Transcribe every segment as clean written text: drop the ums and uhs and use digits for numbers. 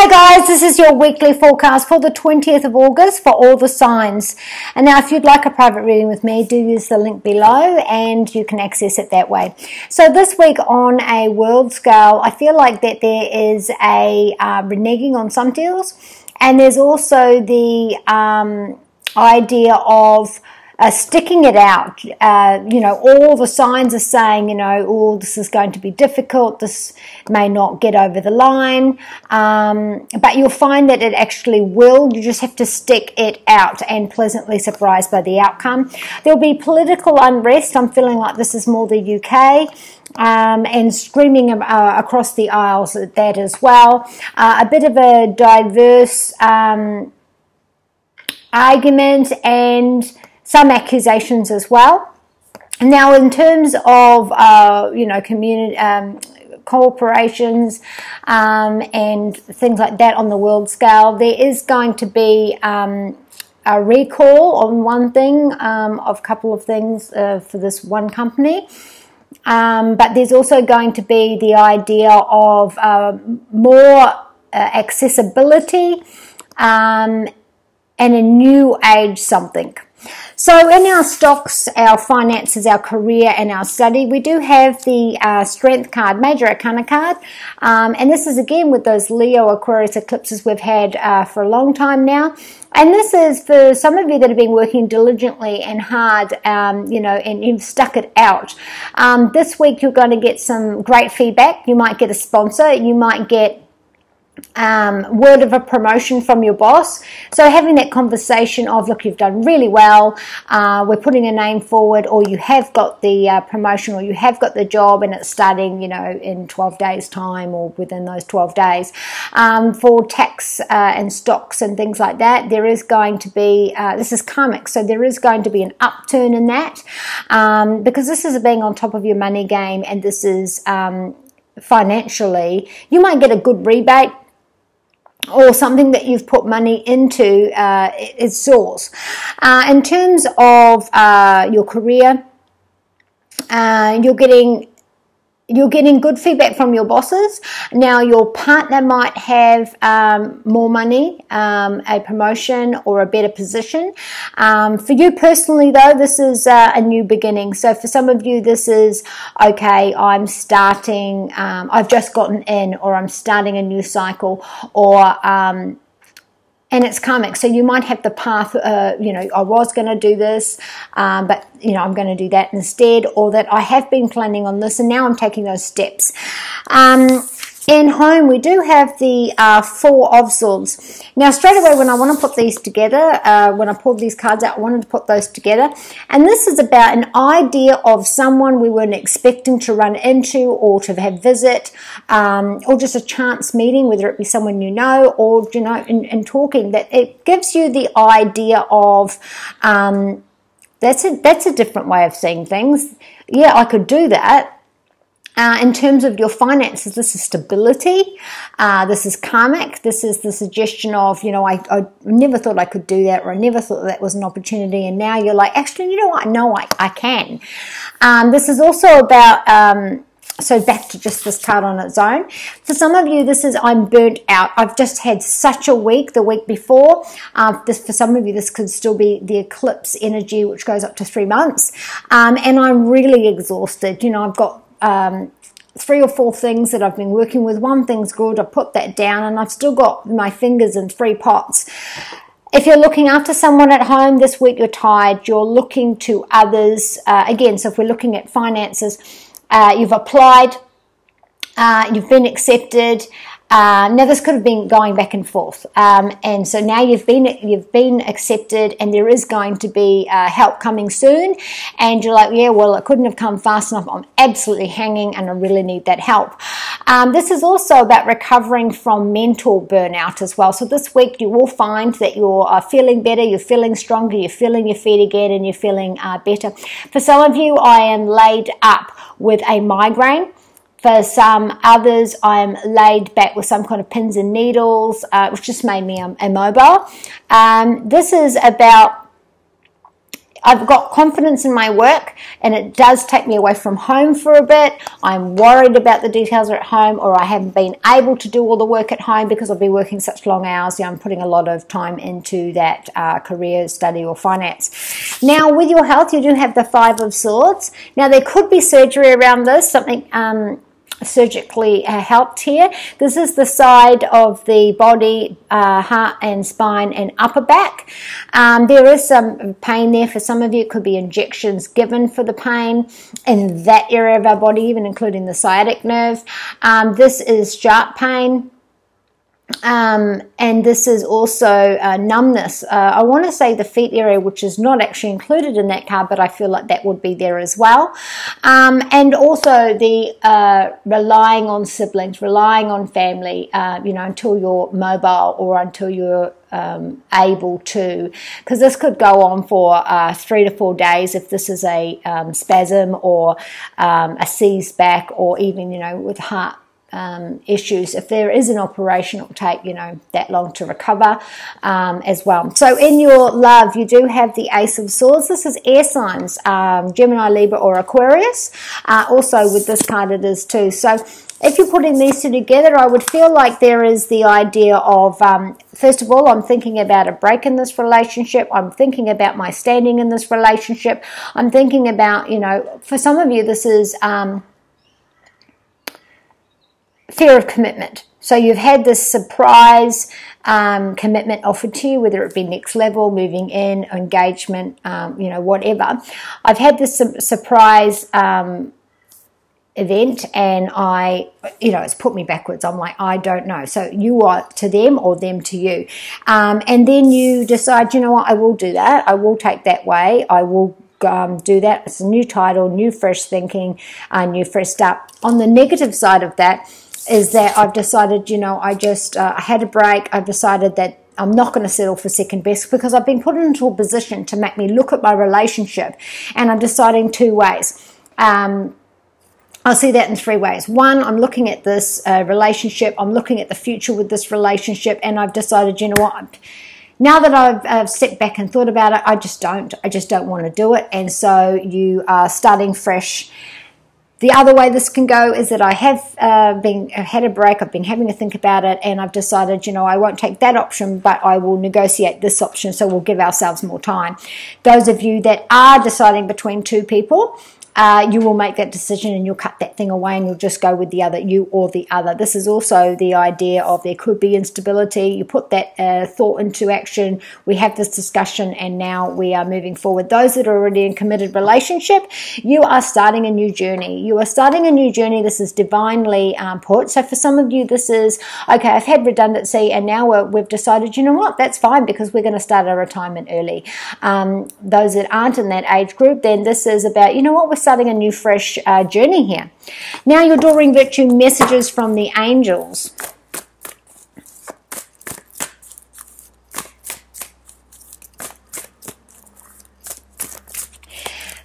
Hi guys, this is your weekly forecast for the 20th of August for all the signs. And now if you'd like a private reading with me, do use the link below and you can access it that way. So this week on a world scale, I feel like that there is a reneging on some deals, and there's also the idea of sticking it out. All the signs are saying, oh, this is going to be difficult, this may not get over the line, but you'll find that it actually will. You just have to stick it out and pleasantly surprised by the outcome. There'll be political unrest. I'm feeling like this is more the UK. And screaming across the aisles at that as well. A bit of a diverse argument and some accusations as well. Now, in terms of community corporations and things like that on the world scale, there is going to be a recall on one thing, of a couple of things for this one company. But there's also going to be the idea of more accessibility and a new age something. So in our stocks, our finances, our career and our study, we do have the Strength card, Major Arcana card. And this is again with those Leo Aquarius eclipses we've had for a long time now. And this is for some of you that have been working diligently and hard, and you've stuck it out. This week you're going to get some great feedback. You might get a sponsor. You might get word of a promotion from your boss. So having that conversation of, look, you've done really well, we're putting a name forward, or you have got the promotion, or you have got the job and it's starting, in 12 days time or within those 12 days. For tax and stocks and things like that, there is going to be, this is karmic, so there is going to be an upturn in that, because this is being on top of your money game, and this is financially, you might get a good rebate, or something that you've put money into is yours. In terms of your career, you're getting good feedback from your bosses. Now, your partner might have more money, a promotion or a better position. For you personally, though, this is a new beginning. So for some of you, this is, okay, I'm starting, I've just gotten in, or I'm starting a new cycle, or and it's karmic. So you might have the path, I was going to do this, but, I'm going to do that instead, or that I have been planning on this and now I'm taking those steps. In home, we do have the Four of Swords. Now, straight away, when I want to put these together, when I pulled these cards out, I wanted to put those together. And this is about an idea of someone we weren't expecting to run into or to have visit, or just a chance meeting, whether it be someone you know, or, in talking, that it gives you the idea of, that's a different way of seeing things. Yeah, I could do that. In terms of your finances, this is stability. This is karmic. This is the suggestion of, I never thought I could do that, or I never thought that was an opportunity. And now you're like, actually, you know what? No, I can. This is also about, so back to just this card on its own. For some of you, this is, I'm burnt out. I've just had such a week, the week before. For some of you, this could still be the eclipse energy, which goes up to 3 months. And I'm really exhausted. I've got 3 or 4 things that I've been working with. One thing's good, I put that down, and I've still got my fingers in 3 pots. If you're looking after someone at home this week, you're tired, you're looking to others. Again, so if we're looking at finances, you've applied, you've been accepted. Now this could have been going back and forth, and so now you've been accepted, and there is going to be help coming soon, and you're like, yeah, well, it couldn't have come fast enough. I'm absolutely hanging, and I really need that help. This is also about recovering from mental burnout as well. So this week you will find that you're feeling better, you're feeling stronger, you're feeling your feet again, and you're feeling better. For some of you, I am laid up with a migraine. For some others, I'm laid back with some kind of pins and needles, which just made me immobile. This is about I've got confidence in my work, and it does take me away from home for a bit. I'm worried about the details at home, or I haven't been able to do all the work at home because I've been working such long hours. I'm putting a lot of time into that career, study, or finance. Now, with your health, you do have the Five of Swords. Now, there could be surgery around this, something surgically helped here. This is the side of the body, heart and spine and upper back. There is some pain there for some of you. It could be injections given for the pain in that area of our body, even including the sciatic nerve. This is sharp pain. And this is also numbness. I want to say the feet area, which is not actually included in that card, but I feel like that would be there as well. And also the relying on siblings, relying on family, until you're mobile or until you're able to, because this could go on for 3 to 4 days if this is a spasm or a seized back, or even, with heart issues. If there is an operation, it will take that long to recover as well. So in your love, you do have the Ace of Swords. This is air signs, Gemini, Libra, or Aquarius. Also with this card it is too. So if you're putting these two together, I would feel like there is the idea of, first of all, I'm thinking about a break in this relationship. I'm thinking about my standing in this relationship. I'm thinking about, for some of you, this is fear of commitment. So you've had this surprise commitment offered to you, whether it be next level, moving in, engagement, whatever. I've had this surprise event, and it's put me backwards. I'm like, I don't know. So you are to them or them to you. And then you decide, I will do that. I will take that way. I will do that. It's a new title, new fresh thinking, new fresh start. On the negative side of that is that I've decided, I had a break. I've decided that I'm not going to settle for second best because I've been put into a position to make me look at my relationship, and I'm deciding 2 ways. I'll see that in 3 ways. One, I'm looking at this relationship. I'm looking at the future with this relationship, and I've decided, now that I've stepped back and thought about it, I just don't want to do it. And so you are starting fresh. The other way this can go is that I have had a break, I've been having a think about it, and I've decided, I won't take that option, but I will negotiate this option, so we'll give ourselves more time. Those of you that are deciding between 2 people, you will make that decision and you'll cut that thing away and you'll just go with the other, you or the other. This is also the idea of there could be instability. You put that thought into action. We have this discussion and now we are moving forward. Those that are already in committed relationship, you are starting a new journey. You are starting a new journey. This is divinely put. So for some of you, this is, okay, I've had redundancy and now we've decided, that's fine because we're going to start our retirement early. Those that aren't in that age group, then this is about, we're starting a new fresh journey here. Now your Adoring Virtue messages from the angels.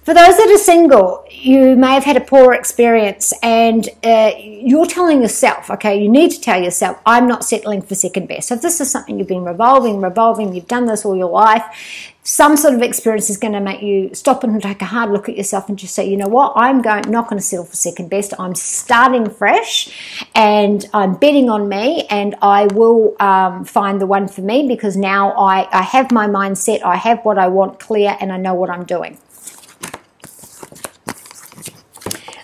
For those that are single, you may have had a poor experience and you're telling yourself, okay, you need to tell yourself, I'm not settling for second best. So if this is something you've been revolving, you've done this all your life, some sort of experience is going to make you stop and take a hard look at yourself and just say, you know what, I'm not going to settle for second best. I'm starting fresh and I'm betting on me and I will find the one for me because now I have my mind set, I have what I want clear and I know what I'm doing.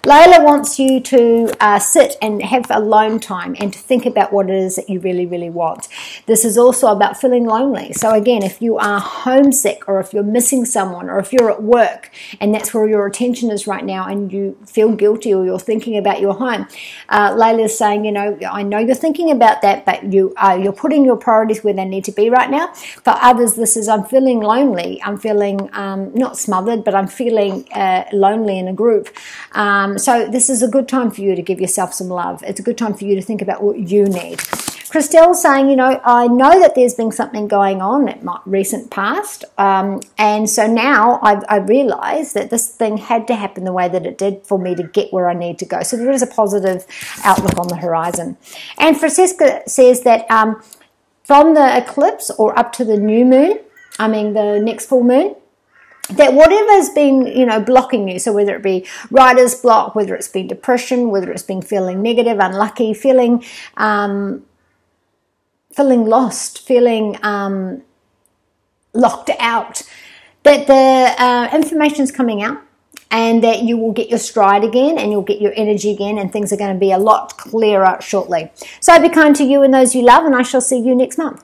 Layla wants you to sit and have alone time and to think about what it is that you really, really want. This is also about feeling lonely. So again, if you are homesick or if you're missing someone or if you're at work and that's where your attention is right now and you feel guilty or you're thinking about your home, Layla is saying, I know you're thinking about that, but you're putting your priorities where they need to be right now. For others, this is, I'm feeling lonely. I'm feeling not smothered, but I'm feeling lonely in a group. So this is a good time for you to give yourself some love. It's a good time for you to think about what you need. Christelle's saying, I know that there's been something going on at my recent past. And so now I realize that this thing had to happen the way that it did for me to get where I need to go. So there is a positive outlook on the horizon. And Francesca says that from the eclipse or up to the new moon, the next full moon, that whatever's been, you know, blocking you, so whether it be writer's block, whether it's been depression, whether it's been feeling negative, unlucky, feeling lost, feeling locked out, that the information's coming out, and that you will get your stride again, and you'll get your energy again, and things are going to be a lot clearer shortly. So be kind to you and those you love, and I shall see you next month.